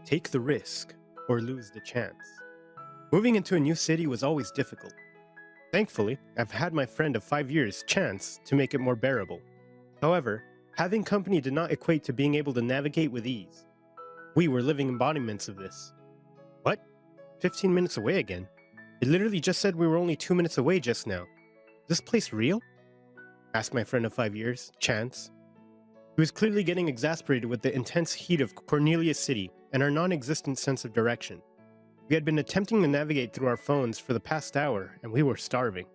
Take the risk or lose the chance. Moving into a new city was always difficult. Thankfully, I've had my friend of 5 years, Chance, to make it more bearable. However, having company did not equate to being able to navigate with ease. We were living embodiments of this. What? 15 minutes away again? It literally just said we were only 2 minutes away just now. Is this place real? Asked my friend of 5 years, Chance. He was clearly getting exasperated with the intense heat of Cornelia City and our non-existent sense of direction. We had been attempting to navigate through our phones for the past hour, and we were starving.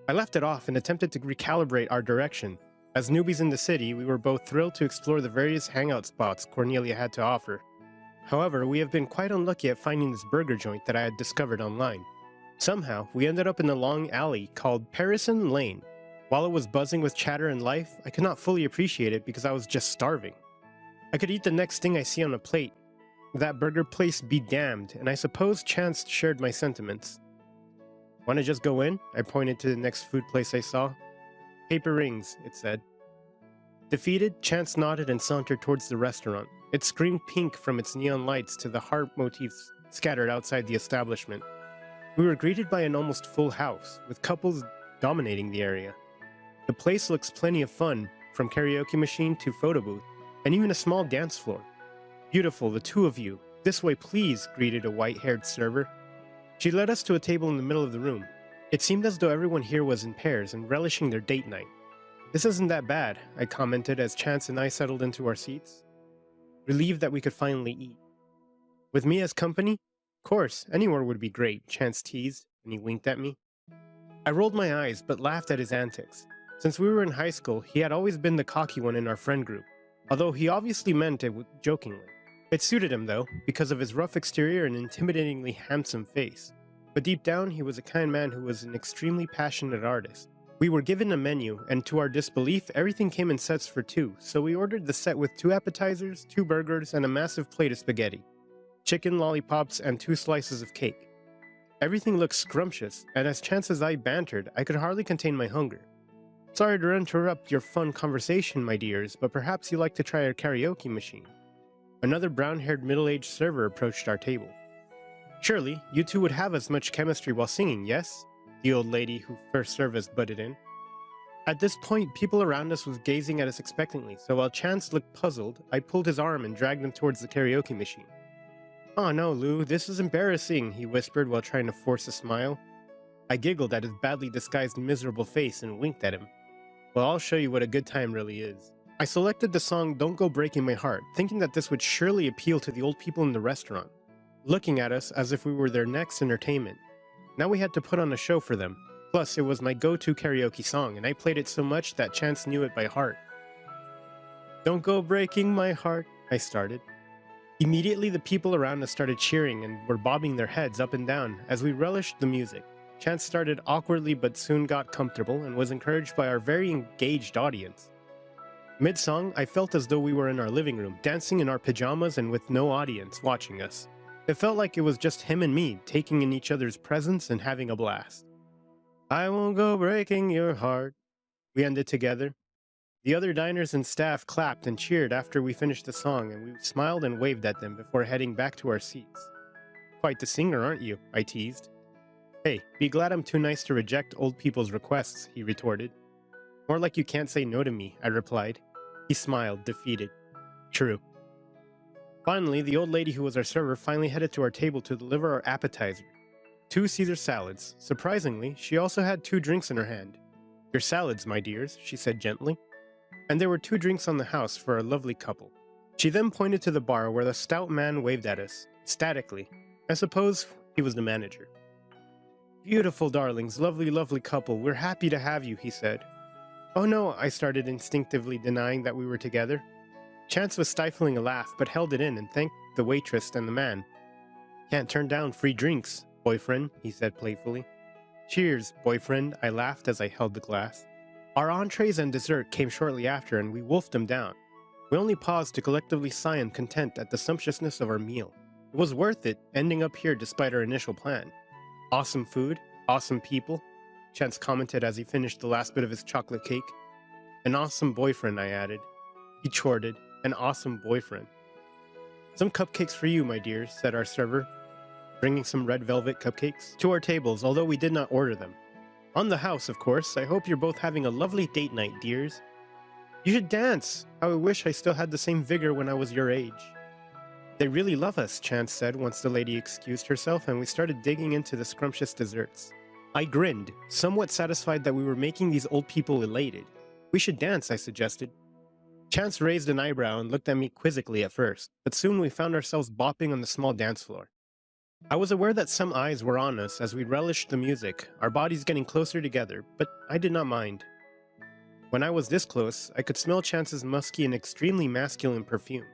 I left it off and attempted to recalibrate our direction. As newbies in the city, we were both thrilled to explore the various hangout spots Cornelia had to offer. However, we have been quite unlucky at finding this burger joint that I had discovered online. Somehow, we ended up in a long alley called Parison Lane. While it was buzzing with chatter and life, I could not fully appreciate it because I was just starving. I could eat the next thing I see on a plate. That burger place be damned, and I suppose Chance shared my sentiments. "Wanna just go in?" I pointed to the next food place I saw. "Paper rings," it said. Defeated, Chance nodded and sauntered towards the restaurant. It screamed pink from its neon lights to the heart motifs scattered outside the establishment. We were greeted by an almost full house, with couples dominating the area. The place looks plenty of fun, from karaoke machine to photo booth, and even a small dance floor. "Beautiful, the two of you. This way, please," greeted a white-haired server. She led us to a table in the middle of the room. It seemed as though everyone here was in pairs and relishing their date night. "This isn't that bad," I commented as Chance and I settled into our seats, relieved that we could finally eat. "With me as company? Of course, anywhere would be great," Chance teased, and he winked at me. I rolled my eyes, but laughed at his antics. Since we were in high school, he had always been the cocky one in our friend group, although he obviously meant it jokingly. It suited him, though, because of his rough exterior and intimidatingly handsome face. But deep down, he was a kind man who was an extremely passionate artist. We were given a menu, and to our disbelief, everything came in sets for two, so we ordered the set with 2 appetizers, 2 burgers, and a massive plate of spaghetti, chicken lollipops, and 2 slices of cake. Everything looked scrumptious, and as Chance as I bantered, I could hardly contain my hunger. "Sorry to interrupt your fun conversation, my dears, but perhaps you'd like to try our karaoke machine." Another brown-haired middle-aged server approached our table. "Surely, you two would have as much chemistry while singing, yes?" The old lady who first served us butted in. At this point, people around us was gazing at us expectantly, so while Chance looked puzzled, I pulled his arm and dragged him towards the karaoke machine. "Oh no, Lou, this is embarrassing," he whispered while trying to force a smile. I giggled at his badly disguised miserable face and winked at him. "Well, I'll show you what a good time really is." I selected the song "Don't Go Breaking My Heart," thinking that this would surely appeal to the old people in the restaurant, looking at us as if we were their next entertainment. Now we had to put on a show for them. Plus, it was my go-to karaoke song, and I played it so much that Chance knew it by heart. "Don't go breaking my heart," I started. Immediately, the people around us started cheering and were bobbing their heads up and down as we relished the music. Chance started awkwardly but soon got comfortable and was encouraged by our very engaged audience. Mid-song, I felt as though we were in our living room, dancing in our pajamas and with no audience watching us. It felt like it was just him and me, taking in each other's presence and having a blast. "I won't go breaking your heart," we ended together. The other diners and staff clapped and cheered after we finished the song, and we smiled and waved at them before heading back to our seats. "Quite the singer, aren't you?" I teased. "Hey, be glad I'm too nice to reject old people's requests," he retorted. "More like you can't say no to me," I replied. He smiled, defeated. "True." Finally, the old lady who was our server finally headed to our table to deliver our appetizer. 2 Caesar salads. Surprisingly, she also had 2 drinks in her hand. "Your salads, my dears," she said gently. And there were 2 drinks on the house for a lovely couple. She then pointed to the bar where the stout man waved at us, ecstatically. I suppose he was the manager. "Beautiful darlings, lovely, lovely couple, we're happy to have you," he said. "Oh no," I started, instinctively denying that we were together. Chance was stifling a laugh, but held it in and thanked the waitress and the man. "Can't turn down free drinks, boyfriend," he said playfully. "Cheers, boyfriend," I laughed as I held the glass. Our entrees and dessert came shortly after, and we wolfed them down. We only paused to collectively sigh in content at the sumptuousness of our meal. It was worth it, ending up here despite our initial plan. "Awesome food, awesome people," Chance commented as he finished the last bit of his chocolate cake. "An awesome boyfriend," I added. He chortled, "An awesome boyfriend." Some cupcakes for you, my dears, said our server, bringing some red velvet cupcakes to our tables, although we did not order them. On the house, of course. I hope you're both having a lovely date night, dears. You should dance! How I wish I still had the same vigor when I was your age. They really love us, Chance said once the lady excused herself and we started digging into the scrumptious desserts. I grinned, somewhat satisfied that we were making these old people elated. We should dance, I suggested. Chance raised an eyebrow and looked at me quizzically at first, but soon we found ourselves bopping on the small dance floor. I was aware that some eyes were on us as we relished the music, our bodies getting closer together, but I did not mind. When I was this close, I could smell Chance's musky and extremely masculine perfume.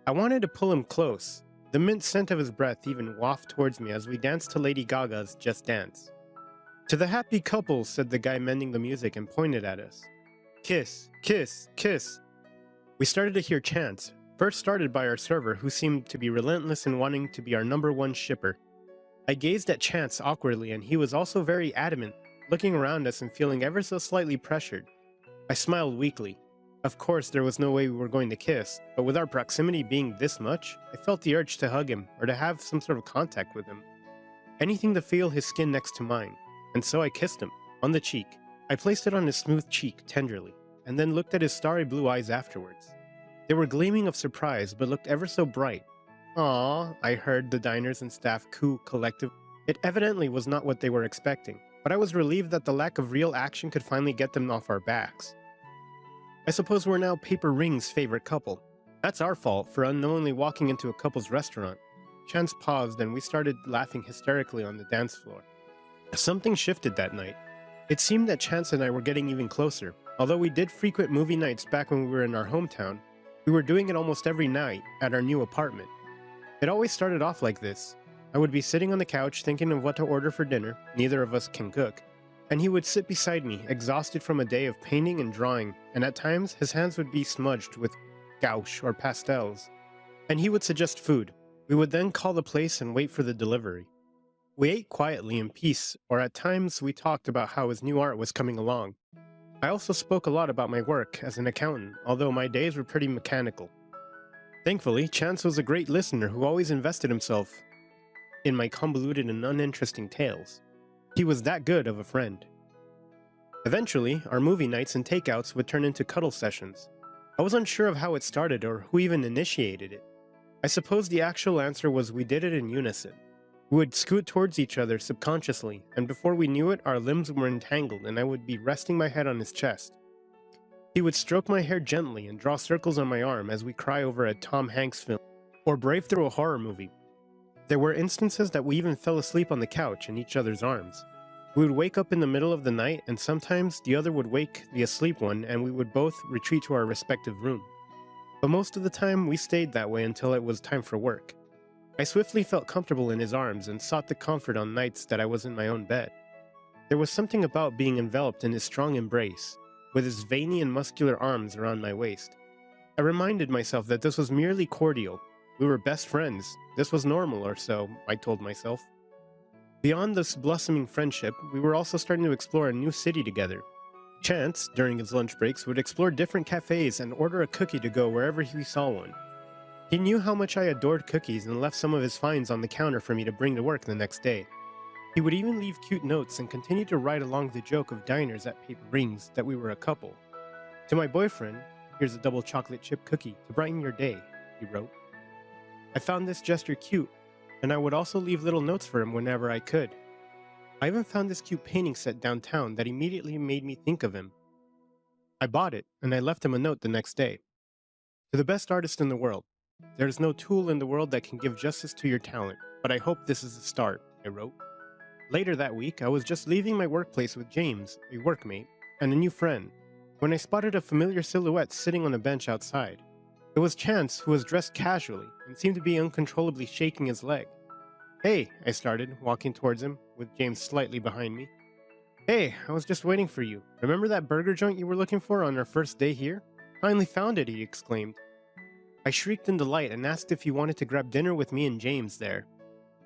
I wanted to pull him close, the mint scent of his breath even waft towards me as we danced to Lady Gaga's Just Dance. To the happy couple, said the guy mending the music and pointed at us. Kiss, kiss, kiss. We started to hear chants, first started by our server who seemed to be relentless in wanting to be our #1 shipper. I gazed at Chance awkwardly and he was also very adamant, looking around us and feeling ever so slightly pressured. I smiled weakly. Of course there was no way we were going to kiss, but with our proximity being this much, I felt the urge to hug him or to have some sort of contact with him. Anything to feel his skin next to mine, and so I kissed him, on the cheek. I placed it on his smooth cheek tenderly, and then looked at his starry blue eyes afterwards. They were gleaming of surprise, but looked ever so bright. "Aww," I heard the diners and staff coo collective. It evidently was not what they were expecting, but I was relieved that the lack of real action could finally get them off our backs. I suppose we're now Paper Ring's favorite couple. That's our fault for unknowingly walking into a couple's restaurant. Chance paused and we started laughing hysterically on the dance floor. Something shifted that night. It seemed that Chance and I were getting even closer. Although we did frequent movie nights back when we were in our hometown, we were doing it almost every night at our new apartment. It always started off like this. I would be sitting on the couch thinking of what to order for dinner, neither of us can cook, and he would sit beside me, exhausted from a day of painting and drawing, and at times his hands would be smudged with gouache or pastels. And he would suggest food. We would then call the place and wait for the delivery. We ate quietly in peace, or at times we talked about how his new art was coming along. I also spoke a lot about my work as an accountant, although my days were pretty mechanical. Thankfully, Chance was a great listener who always invested himself in my convoluted and uninteresting tales. He was that good of a friend. Eventually, our movie nights and takeouts would turn into cuddle sessions. I was unsure of how it started or who even initiated it. I suppose the actual answer was we did it in unison. We would scoot towards each other subconsciously, and before we knew it, our limbs were entangled and I would be resting my head on his chest. He would stroke my hair gently and draw circles on my arm as we cry over a Tom Hanks film, or brave through a horror movie. There were instances that we even fell asleep on the couch in each other's arms. We would wake up in the middle of the night and sometimes the other would wake the asleep one and we would both retreat to our respective room. But most of the time we stayed that way until it was time for work. I swiftly felt comfortable in his arms and sought the comfort on nights that I was in my own bed. There was something about being enveloped in his strong embrace, with his veiny and muscular arms around my waist. I reminded myself that this was merely cordial. We were best friends. This was normal, or so, I told myself. Beyond this blossoming friendship, we were also starting to explore a new city together. Chance, during his lunch breaks, would explore different cafes and order a cookie to go wherever he saw one. He knew how much I adored cookies and left some of his finds on the counter for me to bring to work the next day. He would even leave cute notes and continue to write along the joke of diners at Paper Rings that we were a couple. To my boyfriend, "Here's a double chocolate chip cookie to brighten your day," he wrote. I found this gesture cute, and I would also leave little notes for him whenever I could. I even found this cute painting set downtown that immediately made me think of him. I bought it, and I left him a note the next day. "To the best artist in the world, there is no tool in the world that can give justice to your talent, but I hope this is a start," I wrote. Later that week, I was just leaving my workplace with James, a workmate, and a new friend, when I spotted a familiar silhouette sitting on a bench outside. It was Chance, who was dressed casually and seemed to be uncontrollably shaking his leg. "Hey," I started, walking towards him, with James slightly behind me. "Hey, I was just waiting for you. Remember that burger joint you were looking for on our first day here? Finally found it," he exclaimed. I shrieked in delight and asked if he wanted to grab dinner with me and James there.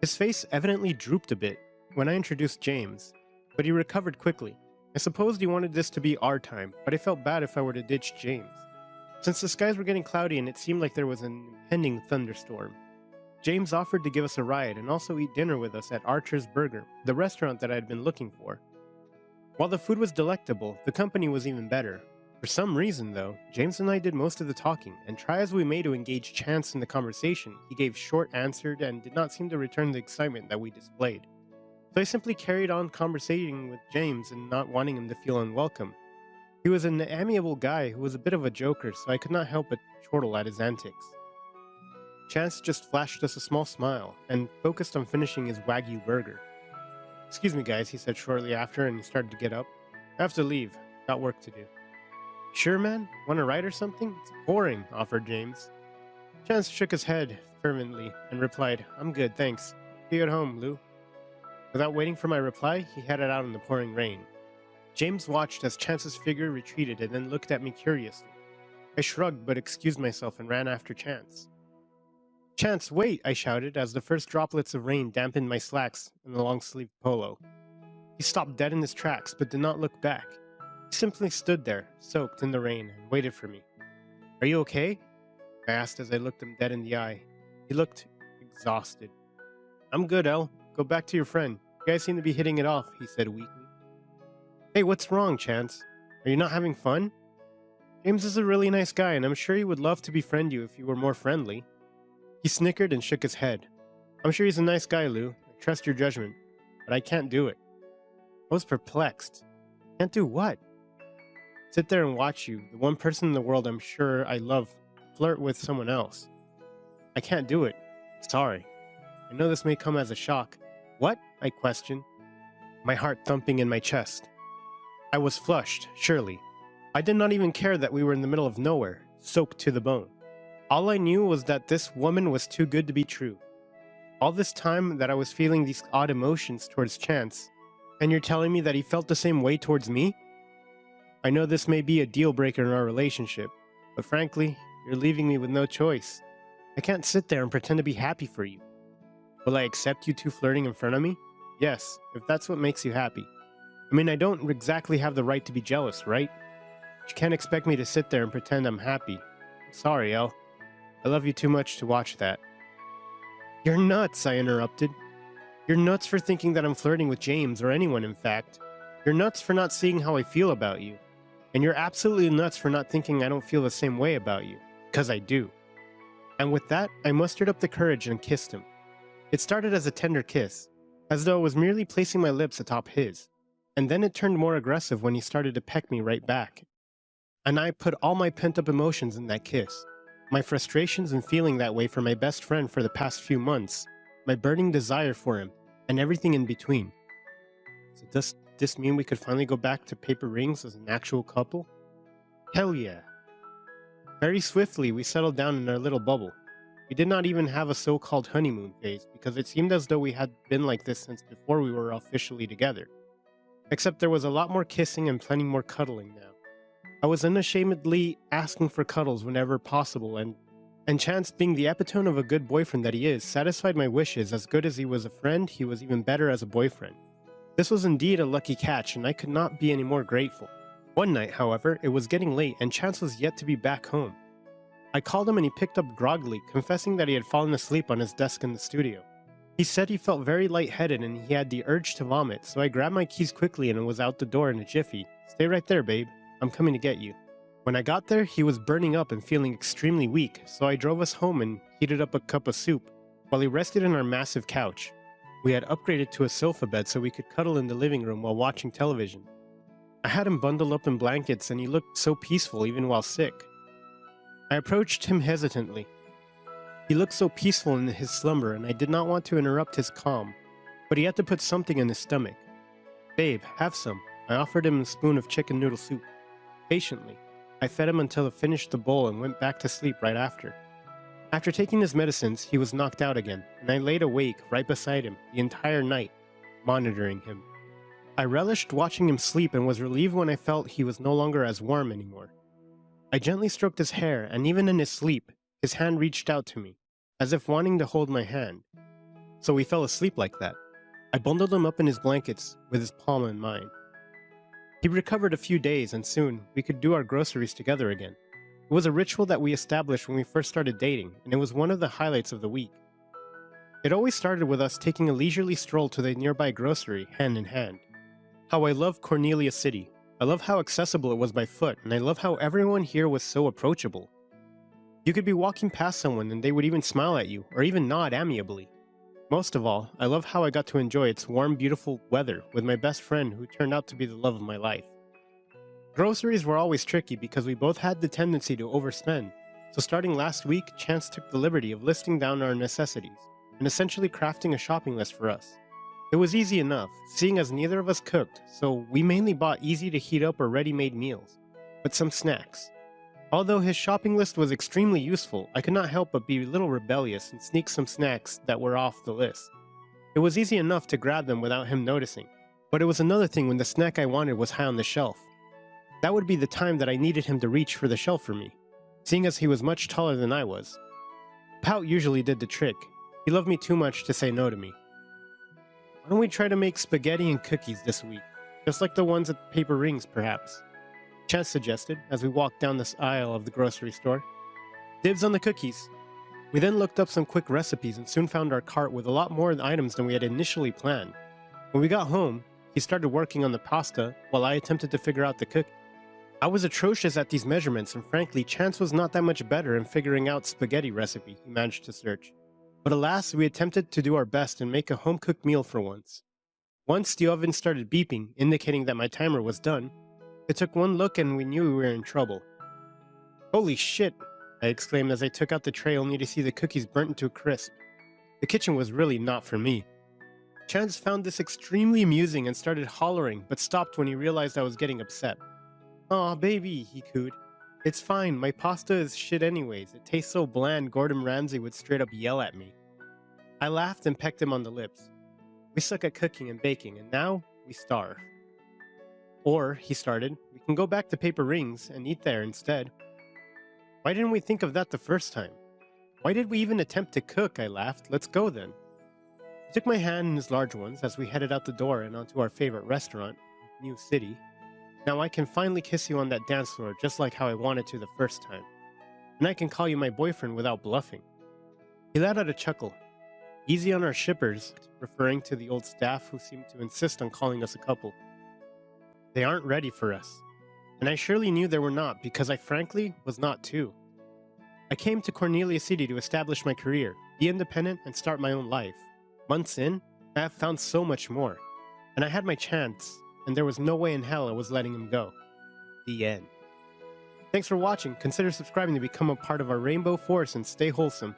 His face evidently drooped a bit when I introduced James, but he recovered quickly. I supposed he wanted this to be our time, but I felt bad if I were to ditch James. Since the skies were getting cloudy and it seemed like there was an impending thunderstorm, James offered to give us a ride and also eat dinner with us at Archer's Burger, the restaurant that I had been looking for. While the food was delectable, the company was even better. For some reason, though, James and I did most of the talking, and try as we may to engage Chance in the conversation, he gave short answers and did not seem to return the excitement that we displayed. So I simply carried on conversating with James and not wanting him to feel unwelcome. He was an amiable guy who was a bit of a joker, so I could not help but chortle at his antics. Chance just flashed us a small smile and focused on finishing his Wagyu burger. "Excuse me, guys," he said shortly after, and he started to get up. "I have to leave. Got work to do." "Sure, man? Want a ride or something? It's boring," offered James. Chance shook his head fervently and replied, "I'm good, thanks. See you at home, Lou." Without waiting for my reply, he headed out in the pouring rain. James watched as Chance's figure retreated and then looked at me curiously. I shrugged but excused myself and ran after Chance. "Chance, wait!" I shouted as the first droplets of rain dampened my slacks and the long-sleeved polo. He stopped dead in his tracks but did not look back. He simply stood there, soaked in the rain, and waited for me. "Are you okay?" I asked as I looked him dead in the eye. He looked exhausted. "I'm good, El. Go back to your friend. You guys seem to be hitting it off," he said weakly. "Hey, what's wrong, Chance? Are you not having fun? James is a really nice guy, and I'm sure he would love to befriend you if you were more friendly." He snickered and shook his head. "I'm sure he's a nice guy, Lou. I trust your judgment, but I can't do it." I was perplexed. "Can't do what?" "Sit there and watch you, the one person in the world I'm sure I love, flirt with someone else. I can't do it. Sorry. I know this may come as a shock." "What?" I questioned, my heart thumping in my chest. I was flushed, surely. I did not even care that we were in the middle of nowhere, soaked to the bone. All I knew was that this woman was too good to be true. All this time that I was feeling these odd emotions towards Chance, and you're telling me that he felt the same way towards me? I know this may be a deal breaker in our relationship, but frankly, you're leaving me with no choice. I can't sit there and pretend to be happy for you. Will I accept you two flirting in front of me? Yes, if that's what makes you happy. I mean, I don't exactly have the right to be jealous, right? But you can't expect me to sit there and pretend I'm happy. I'm sorry, El. I love you too much to watch that. "You're nuts," I interrupted. "You're nuts for thinking that I'm flirting with James, or anyone, in fact. You're nuts for not seeing how I feel about you. And you're absolutely nuts for not thinking I don't feel the same way about you. 'Cause I do." And with that, I mustered up the courage and kissed him. It started as a tender kiss, as though I was merely placing my lips atop his. And then it turned more aggressive when he started to peck me right back. And I put all my pent-up emotions in that kiss. My frustrations and feeling that way for my best friend for the past few months, my burning desire for him, and everything in between. So does this mean we could finally go back to paper rings as an actual couple? Hell yeah. Very swiftly, we settled down in our little bubble. We did not even have a so-called honeymoon phase, because it seemed as though we had been like this since before we were officially together. Except there was a lot more kissing and plenty more cuddling now. I was unashamedly asking for cuddles whenever possible, and Chance, being the epitome of a good boyfriend that he is, satisfied my wishes. As good as he was a friend, he was even better as a boyfriend. This was indeed a lucky catch, and I could not be any more grateful. One night, however, it was getting late and Chance was yet to be back home. I called him and he picked up groggily, confessing that he had fallen asleep on his desk in the studio. He said he felt very lightheaded and he had the urge to vomit, so I grabbed my keys quickly and was out the door in a jiffy. "Stay right there, babe. I'm coming to get you." When I got there, he was burning up and feeling extremely weak, so I drove us home and heated up a cup of soup, while he rested on our massive couch. We had upgraded to a sofa bed so we could cuddle in the living room while watching television. I had him bundled up in blankets and he looked so peaceful even while sick. I approached him hesitantly. He looked so peaceful in his slumber and I did not want to interrupt his calm, but he had to put something in his stomach. "Babe, have some." I offered him a spoon of chicken noodle soup. Patiently, I fed him until he finished the bowl and went back to sleep right after. After taking his medicines, he was knocked out again, and I laid awake right beside him the entire night, monitoring him. I relished watching him sleep and was relieved when I felt he was no longer as warm anymore. I gently stroked his hair, and even in his sleep, his hand reached out to me, as if wanting to hold my hand. So he fell asleep like that. I bundled him up in his blankets with his palm in mine. He recovered a few days, and soon we could do our groceries together again. It was a ritual that we established when we first started dating, and it was one of the highlights of the week. It always started with us taking a leisurely stroll to the nearby grocery, hand in hand. How I love Cornelia City. I love how accessible it was by foot, and I love how everyone here was so approachable. You could be walking past someone and they would even smile at you, or even nod amiably. Most of all, I love how I got to enjoy its warm, beautiful weather with my best friend who turned out to be the love of my life. Groceries were always tricky because we both had the tendency to overspend, so starting last week, Chance took the liberty of listing down our necessities, and essentially crafting a shopping list for us. It was easy enough, seeing as neither of us cooked, so we mainly bought easy to heat up or ready-made meals, but some snacks. Although his shopping list was extremely useful, I could not help but be a little rebellious and sneak some snacks that were off the list. It was easy enough to grab them without him noticing, but it was another thing when the snack I wanted was high on the shelf. That would be the time that I needed him to reach for the shelf for me, seeing as he was much taller than I was. Pout usually did the trick. He loved me too much to say no to me. Why don't we try to make spaghetti and cookies this week? Just like the ones at Paper Rings, perhaps. Chance suggested as we walked down this aisle of the grocery store. Dibs on the cookies. We then looked up some quick recipes and soon found our cart with a lot more items than we had initially planned. When we got home, he started working on the pasta while I attempted to figure out the cookie. I was atrocious at these measurements, and frankly, Chance was not that much better in figuring out spaghetti recipe he managed to search. But alas, we attempted to do our best and make a home-cooked meal for once. Once the oven started beeping, indicating that my timer was done, it took one look and we knew we were in trouble. Holy shit, I exclaimed as I took out the tray only to see the cookies burnt into a crisp. The kitchen was really not for me. Chance found this extremely amusing and started hollering, but stopped when he realized I was getting upset. Aw, baby, he cooed. It's fine, my pasta is shit anyways. It tastes so bland Gordon Ramsay would straight up yell at me. I laughed and pecked him on the lips. We suck at cooking and baking, and now we starve. Or, he started, we can go back to Paper Rings and eat there instead. Why didn't we think of that the first time? Why did we even attempt to cook? I laughed. Let's go then. He took my hand in his large ones as we headed out the door and onto our favorite restaurant, New City. Now I can finally kiss you on that dance floor just like how I wanted to the first time. And I can call you my boyfriend without bluffing. He let out a chuckle. Easy on our shippers, referring to the old staff who seemed to insist on calling us a couple. They aren't ready for us. And I surely knew they were not because I frankly was not too. I came to Cornelia City to establish my career, be independent, and start my own life. Months in, I have found so much more. And I had my chance, and there was no way in hell I was letting him go. The end. Thanks for watching. Consider subscribing to become a part of our Rainbow Force and stay wholesome.